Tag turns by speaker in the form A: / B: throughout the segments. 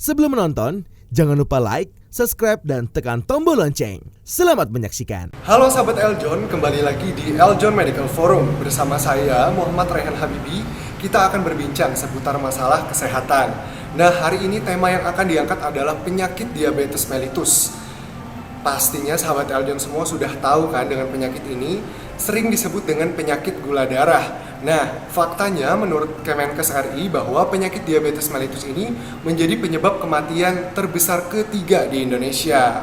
A: Sebelum menonton, jangan lupa like, subscribe, dan tekan tombol lonceng. Selamat menyaksikan.
B: Halo sahabat Eljon, kembali lagi di Eljon Medical Forum. Bersama saya, Muhammad Rehan Habibi. Kita akan berbincang seputar masalah kesehatan. Nah, hari ini tema yang akan diangkat adalah penyakit diabetes mellitus. Pastinya sahabat Eljon semua sudah tahu kan dengan penyakit ini, sering disebut dengan penyakit gula darah. Nah, faktanya menurut Kemenkes RI bahwa penyakit diabetes mellitus ini menjadi penyebab kematian terbesar ketiga di Indonesia.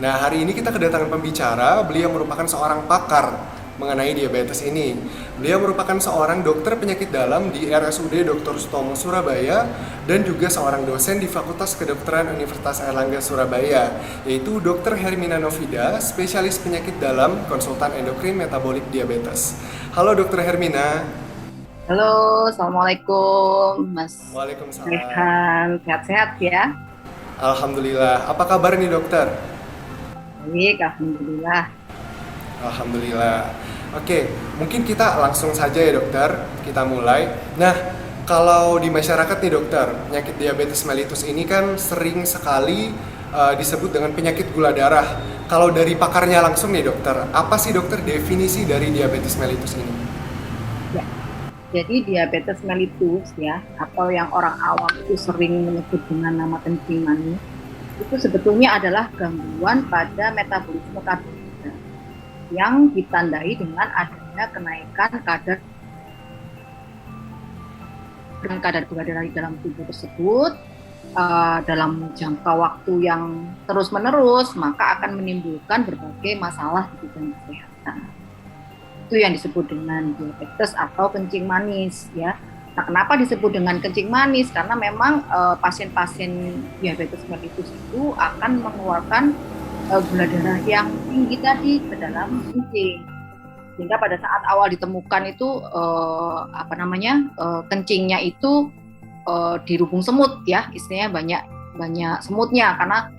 B: Nah, hari ini kita kedatangan pembicara, beliau merupakan seorang pakar mengenai diabetes ini. Beliau merupakan seorang dokter penyakit dalam di RSUD Dr. Sutomo Surabaya dan juga seorang dosen di Fakultas Kedokteran Universitas Airlangga Surabaya, yaitu Dr. Hermina Novida, spesialis penyakit dalam, konsultan endokrin metabolik diabetes. Halo Dr. Hermina.
C: Halo, Assalamualaikum Mas.
B: Waalaikumsalam.
C: Sehat-sehat ya?
B: Alhamdulillah. Apa kabar nih dokter?
C: Baik, Alhamdulillah.
B: Alhamdulillah. Oke, mungkin kita langsung saja ya dokter, kita mulai. Nah, kalau di masyarakat nih dokter, penyakit diabetes mellitus ini kan sering sekali disebut dengan penyakit gula darah. Kalau dari pakarnya langsung nih dokter, apa sih dokter definisi dari diabetes mellitus ini?
C: Ya, jadi diabetes mellitus ya, atau yang orang awam itu sering menyebut dengan nama kencing manis, itu sebetulnya adalah gangguan pada metabolisme karbohidrat yang ditandai dengan adanya kenaikan kadar gula darah di dalam tubuh tersebut dalam jangka waktu yang terus-menerus, maka akan menimbulkan berbagai masalah di bidang kesehatan. Itu yang disebut dengan diabetes atau kencing manis ya. Nah, kenapa disebut dengan kencing manis? Karena memang pasien-pasien diabetes mellitus itu akan mengeluarkan gula darah yang tinggi tadi ke dalam kencing, sehingga pada saat awal ditemukan itu kencingnya itu dirubung semut ya, istilahnya banyak semutnya karena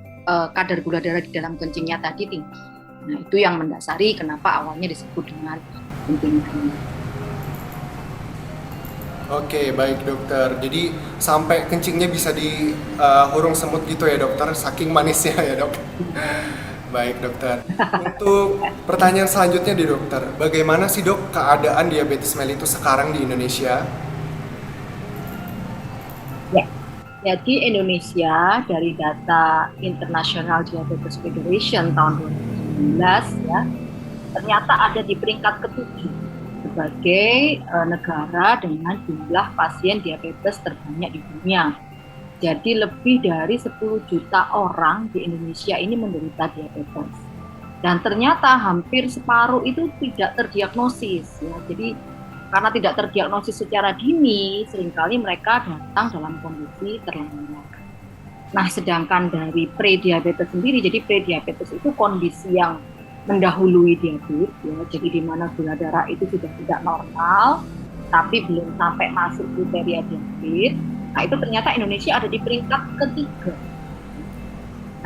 C: kadar gula darah di dalam kencingnya tadi tinggi. Nah, itu yang mendasari kenapa awalnya disebut dengan kencing manis.
B: Oke, baik dokter. Jadi sampai kencingnya bisa dihurung semut gitu ya dokter, saking manisnya ya dok. Baik dokter. Untuk pertanyaan selanjutnya di dokter, bagaimana sih dok keadaan diabetes mellitus sekarang di Indonesia?
C: Ya, jadi Indonesia dari data International Diabetes Federation tahun 2019 ya, ternyata ada di peringkat ke-7 sebagai negara dengan jumlah pasien diabetes terbanyak di dunia. Jadi lebih dari 10 juta orang di Indonesia ini menderita diabetes. Dan ternyata hampir separuh itu tidak terdiagnosis ya. Jadi karena tidak terdiagnosis secara dini, seringkali mereka datang dalam kondisi terlambat. Nah, sedangkan dari prediabetes sendiri, jadi prediabetes itu kondisi yang mendahului diabetes ya. Jadi di mana gula darah itu sudah tidak normal, tapi belum sampai masuk kriteria diabetes. Nah, itu ternyata Indonesia ada di peringkat ke-3.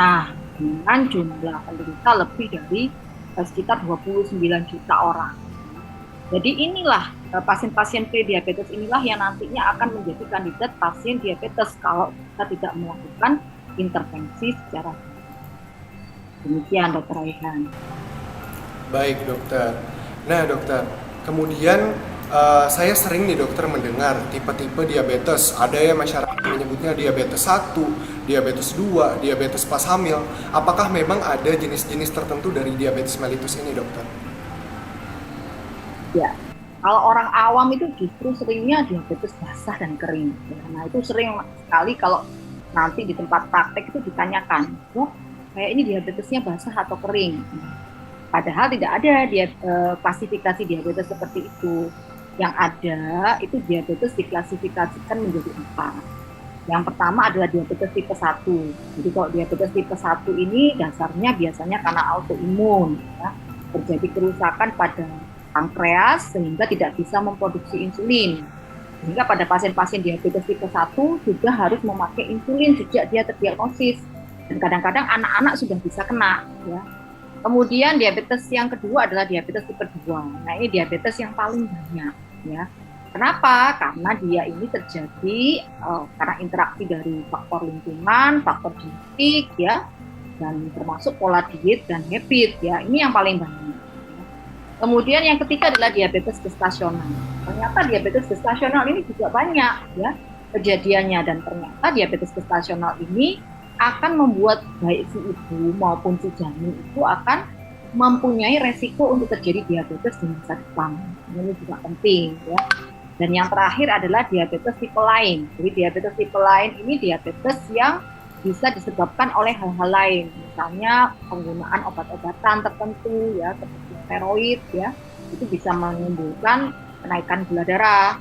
C: Nah, dengan jumlah penderita lebih dari sekitar 29 juta orang. Jadi inilah pasien-pasien prediabetes inilah yang nantinya akan menjadi kandidat pasien diabetes kalau kita tidak melakukan intervensi secara demikian Dr. Rehan.
B: Baik dokter. Nah dokter, kemudian saya sering nih dokter mendengar tipe-tipe diabetes. Ada yang masyarakat menyebutnya diabetes 1, diabetes 2, diabetes pas hamil. Apakah memang ada jenis-jenis tertentu dari diabetes mellitus ini dokter?
C: Ya, kalau orang awam itu justru seringnya diabetes basah dan kering. Nah, itu sering sekali kalau nanti di tempat praktek itu ditanyakan, "Dok, kayak ini diabetesnya basah atau kering?" Padahal tidak ada klasifikasi diabetes seperti itu. Yang ada itu diabetes diklasifikasikan menjadi 4. Yang pertama adalah diabetes tipe 1. Jadi kalau diabetes tipe 1 ini dasarnya biasanya karena autoimun ya. Terjadi kerusakan pada pankreas sehingga tidak bisa memproduksi insulin. Sehingga pada pasien-pasien diabetes tipe 1 juga harus memakai insulin sejak dia terdiagnosis. Dan kadang-kadang anak-anak sudah bisa kena ya. Kemudian diabetes yang kedua adalah diabetes tipe 2. Nah, ini diabetes yang paling banyak ya. Kenapa? Karena dia ini terjadi karena interaksi dari faktor lingkungan, faktor genetik ya, dan termasuk pola diet dan habit ya. Ini yang paling banyak. Kemudian yang ketiga adalah diabetes gestasional. Ternyata diabetes gestasional ini juga banyak ya kejadiannya, dan ternyata diabetes gestasional ini akan membuat baik si ibu maupun si janin itu akan mempunyai resiko untuk terjadi diabetes di masa depan. Ini juga penting ya. Dan yang terakhir adalah diabetes tipe lain. Jadi diabetes tipe lain ini diabetes yang bisa disebabkan oleh hal-hal lain, misalnya penggunaan obat-obatan tertentu ya, seperti steroid ya, itu bisa menimbulkan kenaikan gula darah,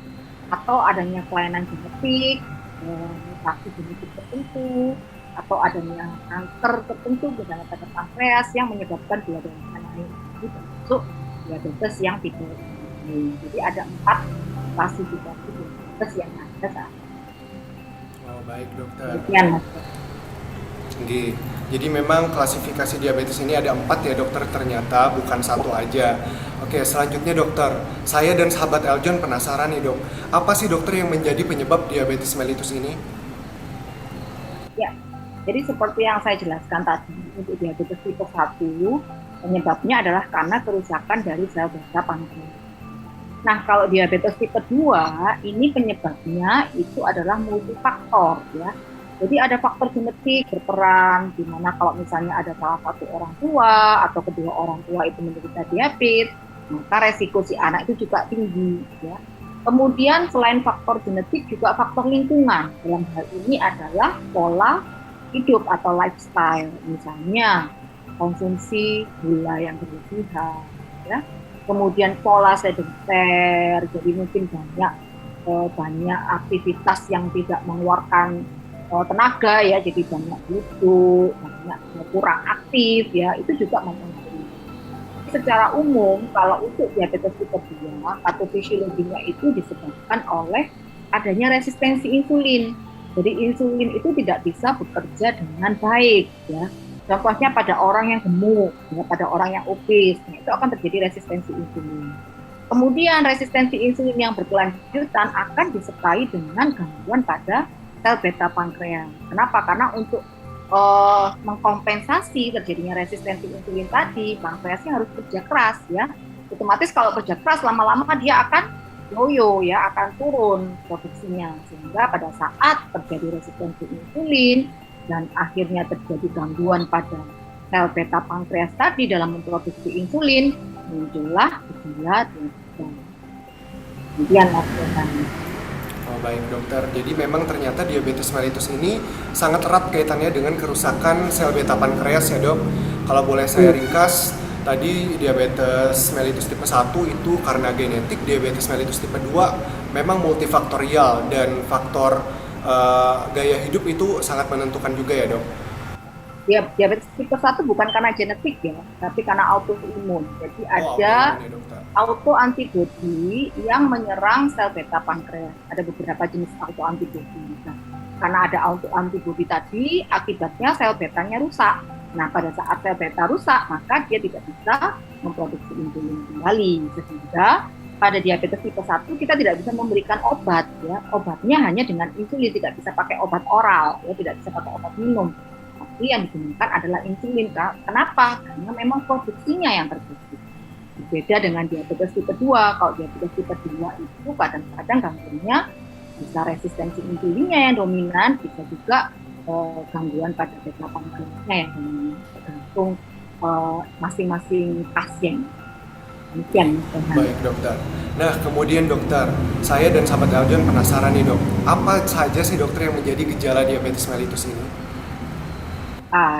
C: atau adanya kelainan genetik, mutasi genetik tertentu, atau adanya kanker tertentu, misalnya kanker pankreas yang menyebabkan gula darah naik. Itu termasuk diabetes yang tipe ini. Jadi ada 4 klasifikasi diabetes yang ada saat ini.
B: Oh, baik dokter.
C: Demikian, Mas.
B: Jadi memang klasifikasi diabetes ini ada 4 ya dokter, ternyata bukan satu aja. Oke, selanjutnya dokter, saya dan sahabat Eljon penasaran nih dok, apa sih dokter yang menjadi penyebab diabetes mellitus ini?
C: Ya, jadi seperti yang saya jelaskan tadi, untuk diabetes tipe 1, penyebabnya adalah karena kerusakan dari sel beta pankreas. Nah, kalau diabetes tipe 2, ini penyebabnya itu adalah multifaktor ya. Jadi ada faktor genetik berperan, di mana kalau misalnya ada salah satu orang tua atau kedua orang tua itu menderita diabetes, maka resiko si anak itu juga tinggi ya. Kemudian selain faktor genetik juga faktor lingkungan. Dalam hal ini adalah pola hidup atau lifestyle, misalnya konsumsi gula yang berlebihan ya. Kemudian pola sedenter, jadi mungkin banyak aktivitas yang tidak mengeluarkan tenaga ya, jadi banyak duduk, banyak kurang aktif ya, itu juga mempengaruhi. Secara umum kalau untuk diabetes tipe 2, patofisiologinya itu disebabkan oleh adanya resistensi insulin. Jadi insulin itu tidak bisa bekerja dengan baik ya. Contohnya pada orang yang gemuk, ya, pada orang yang obes, nah, itu akan terjadi resistensi insulin. Kemudian resistensi insulin yang berkelanjutan akan disertai dengan gangguan pada sel beta pankreas. Kenapa? Karena untuk mengkompensasi terjadinya resistensi insulin tadi, pankreasnya harus kerja keras ya. Otomatis kalau kerja keras lama-lama dia akan yoyo ya, akan turun produksinya, sehingga pada saat terjadi resistensi insulin dan akhirnya terjadi gangguan pada sel beta pankreas tadi dalam memproduksi insulin, muncullah gejala diabetes. Kemudian
B: Oh, baik dokter, jadi memang ternyata diabetes mellitus ini sangat erat kaitannya dengan kerusakan sel beta pankreas ya dok. Kalau boleh saya ringkas, tadi diabetes mellitus tipe 1 itu karena genetik, diabetes mellitus tipe 2 memang multifaktorial, dan faktor gaya hidup itu sangat menentukan juga ya dok?
C: Diabetes tipe 1 bukan karena genetik ya, tapi karena autoimun. Jadi ada autoantibodi yang menyerang sel beta pankreas. Ada beberapa jenis autoantibodi. Nah, karena ada autoantibodi tadi, akibatnya sel betanya rusak. Nah, pada saat sel beta rusak, maka dia tidak bisa memproduksi insulin kembali. Sehingga pada diabetes tipe 1 kita tidak bisa memberikan obat ya. Obatnya hanya dengan insulin, tidak bisa pakai obat oral, ya, tidak bisa pakai obat minum. Tapi yang digunakan adalah insulin. Kenapa? Karena memang produksinya yang terganggu. Berbeda dengan diabetes tipe 2. Kalau diabetes tipe 2 itu kadang-kadang gangguannya bisa resistensi insulinnya yang dominan, bisa juga gangguan pada beta pankreasnya yang dominan, tergantung masing-masing pasien. Demikian.
B: Baik dokter. Nah kemudian dokter, saya dan sahabat Eljon penasaran nih dok, apa saja sih dokter yang menjadi gejala diabetes mellitus ini?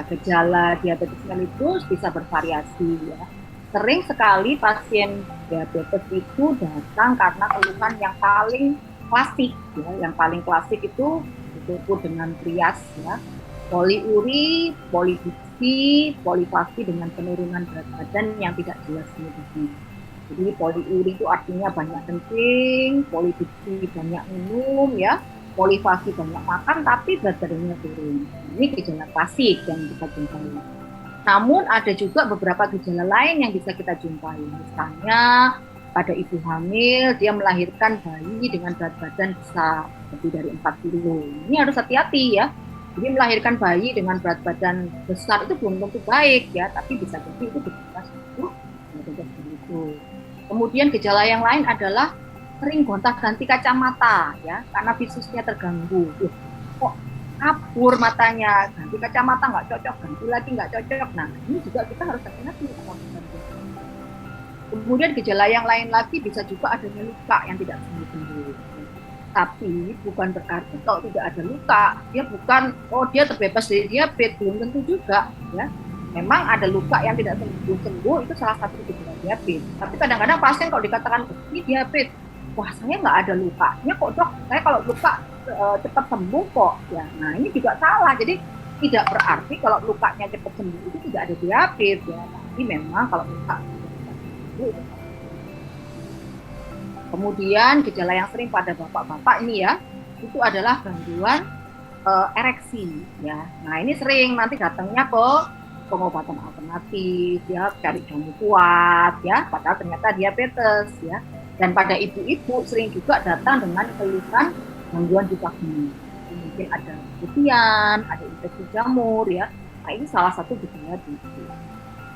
C: Gejala diabetes mellitus bisa bervariasi ya. Sering sekali pasien diabetes itu datang karena keluhan yang paling klasik ya. Yang paling klasik itu disebut dengan trias ya. Poliuri, polidipsi, polifasi dengan penurunan berat badan yang tidak jelas medisnya. Jadi poliuri itu artinya banyak kencing, polidipsi banyak minum ya. Polifasi banyak makan tapi berat badannya turun. Ini gejala klasik yang kita jumpai. Namun ada juga beberapa gejala lain yang bisa kita jumpai. Misalnya pada ibu hamil, dia melahirkan bayi dengan berat badan bisa lebih dari 4 kilo. Ini harus hati-hati ya. Jadi melahirkan bayi dengan berat badan besar itu belum tentu baik ya, tapi bisa jadi itu berbeda seperti itu. Kemudian gejala yang lain adalah sering gonta-ganti kacamata ya, karena visusnya terganggu. Kok kabur matanya, ganti kacamata nggak cocok, ganti lagi nggak cocok. Nah ini juga kita harus hati-hati. Kemudian gejala yang lain lagi bisa juga adanya luka yang tidak sembuh-sembuh. Tapi bukan berarti kalau tidak ada luka, dia terbebas dari diabetes, belum tentu juga ya. Memang ada luka yang tidak sembuh-sembuh, itu salah satu gejala diabetes. Tapi kadang-kadang pasien kalau dikatakan ini diabetes, wah saya nggak ada lukanya kok dok, saya kalau luka cepat sembuh kok ya. Nah ini juga salah. Jadi tidak berarti kalau lukanya cepat sembuh itu tidak ada diabetes ya. Tapi memang kalau luka sembuh. Kemudian gejala yang sering pada bapak-bapak ini ya, itu adalah gangguan ereksi ya. Nah ini sering nanti datangnya ke pengobatan alternatif ya, cari jamu kuat ya, padahal ternyata diabetes ya. Dan pada ibu-ibu sering juga datang dengan keluhan gangguan di kaki. Mungkin ada keputihan, ada infeksi jamur ya. Nah ini salah satu gejala diabetes.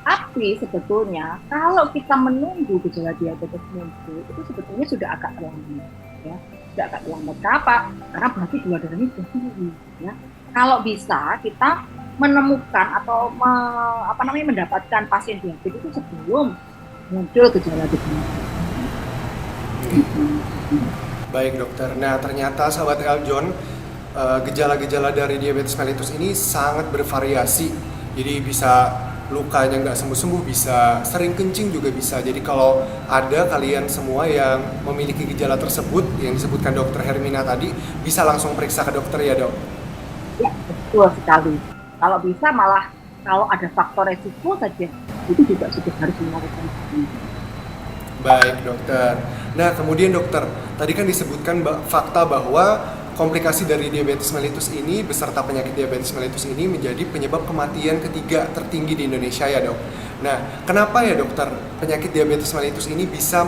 C: Tapi sebetulnya kalau kita menunggu gejala diabetes muncul itu sebetulnya sudah agak terlambat ya. Sudah agak terlambat. Kenapa? Karena berarti gula darahnya sudah tinggi ya. Kalau bisa kita menemukan atau mendapatkan pasien diabetes itu sebelum muncul gejala diabetes.
B: Baik dokter, nah ternyata sahabat Eljon, gejala-gejala dari diabetes mellitus ini sangat bervariasi. Jadi bisa lukanya nggak sembuh-sembuh, bisa sering kencing juga bisa. Jadi kalau ada kalian semua yang memiliki gejala tersebut yang disebutkan dokter Hermina tadi, bisa langsung periksa ke dokter ya dok?
C: Ya betul sekali. Kalau bisa malah kalau ada faktor resiko saja itu juga sudah harus dilakukan.
B: Baik dokter. Nah kemudian dokter, tadi kan disebutkan fakta bahwa komplikasi dari diabetes mellitus ini beserta penyakit diabetes mellitus ini menjadi penyebab kematian ketiga tertinggi di Indonesia ya dok. Nah kenapa ya dokter penyakit diabetes mellitus ini bisa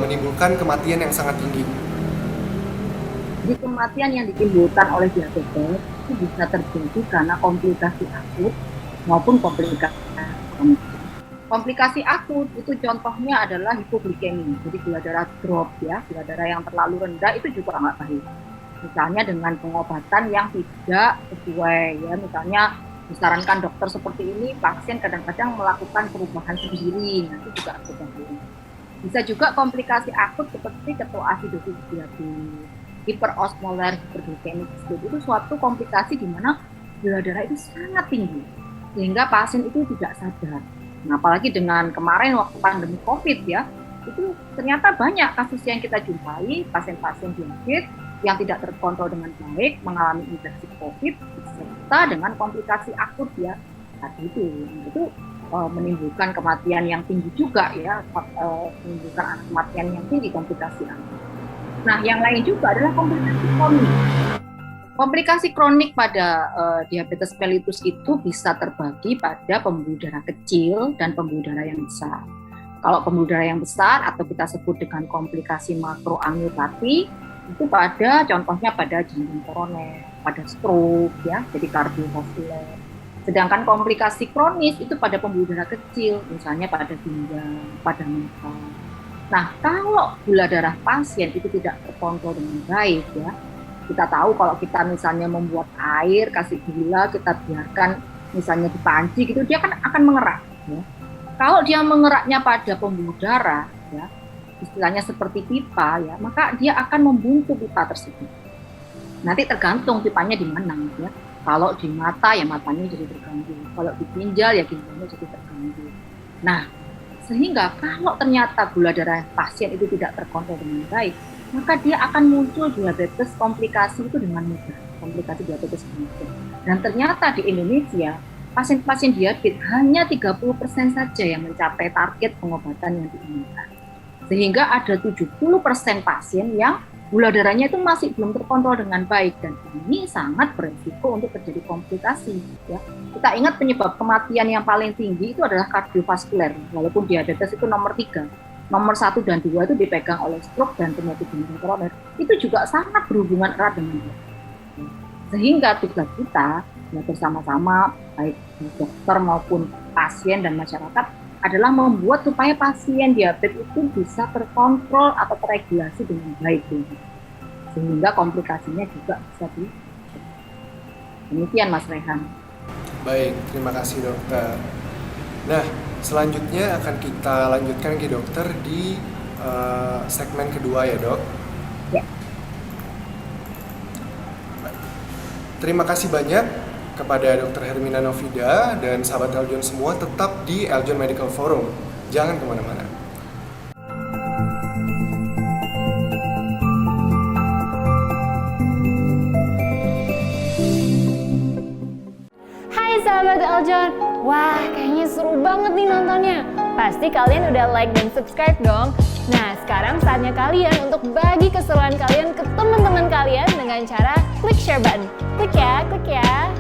B: menimbulkan kematian yang sangat tinggi?
C: Jadi kematian yang ditimbulkan oleh diabetes itu bisa terjadi karena komplikasi akut maupun komplikasi kronik. Komplikasi akut itu contohnya adalah hipoglikemi, jadi gula darah drop ya, gula darah yang terlalu rendah itu juga nggak baik. Misalnya dengan pengobatan yang tidak sesuai ya, misalnya disarankan dokter seperti ini, pasien kadang-kadang melakukan perubahan sendiri, nah itu juga berbahaya. Bisa juga komplikasi akut seperti ketoasidosis diabetes, hiperosmolar hiperglikemik itu suatu komplikasi di mana gula darah itu sangat tinggi sehingga pasien itu tidak sadar. Nah, apalagi dengan kemarin waktu pandemi COVID ya, itu ternyata banyak kasus yang kita jumpai pasien-pasien diabetes yang tidak terkontrol dengan baik mengalami infeksi COVID serta dengan komplikasi akut ya. Tadi itu menimbulkan kematian yang tinggi juga ya, menimbulkan kematian yang tinggi komplikasi akut. Nah, yang lain juga adalah komplikasi kronik. Komplikasi kronik pada diabetes mellitus itu bisa terbagi pada pembuluh darah kecil dan pembuluh darah yang besar. Kalau pembuluh darah yang besar atau kita sebut dengan komplikasi makroangiopati itu contohnya pada jantung koroner, pada stroke ya, jadi kardiovaskuler. Sedangkan komplikasi kronis itu pada pembuluh darah kecil, misalnya pada ginjal, pada mata. Nah, kalau gula darah pasien itu tidak terkontrol dengan baik ya, kita tahu kalau kita misalnya membuat air, kasih gula, kita biarkan misalnya di panci gitu, dia kan akan mengerak. Ya. Kalau dia mengeraknya pada pembuluh darah, ya, istilahnya seperti pipa, ya, maka dia akan membuntu pipa tersebut. Nanti tergantung pipanya di mana, ya. Kalau di mata, ya matanya jadi terganggu. Kalau di ginjal, ya ginjalnya jadi terganggu. Nah, sehingga kalau ternyata gula darah pasien itu tidak terkontrol dengan baik, maka dia akan muncul diabetes komplikasi itu dengan mudah, komplikasi diabetes mellitus. Dan ternyata di Indonesia, pasien-pasien diabetes hanya 30% saja yang mencapai target pengobatan yang diinginkan. Sehingga ada 70% pasien yang gula darahnya itu masih belum terkontrol dengan baik, dan ini sangat berisiko untuk terjadi komplikasi. Ya. Kita ingat penyebab kematian yang paling tinggi itu adalah kardiovaskuler, walaupun diabetes itu nomor 3. nomor 1 dan 2 itu dipegang oleh stroke dan penyakit jantung koroner, itu juga sangat berhubungan erat dengan itu. Sehingga tugas kita bersama-sama, baik dokter maupun pasien dan masyarakat, adalah membuat supaya pasien diabetes itu bisa terkontrol atau terregulasi dengan baik, sehingga komplikasinya juga bisa demikian Mas Rehan.
B: Baik, terima kasih dokter. Nah, selanjutnya akan kita lanjutkan ke dokter di segmen kedua ya dok.
C: Ya.
B: Terima kasih banyak kepada Dr. Hermina Novida dan sahabat Eljon semua, tetap di Eljon Medical Forum. Jangan kemana-mana.
D: Hai sahabat Eljon, wah kayaknya seru banget nih nontonnya. Pasti kalian udah like dan subscribe dong. Nah sekarang saatnya kalian untuk bagi keseruan kalian ke teman-teman kalian dengan cara klik share button. Klik ya, klik ya.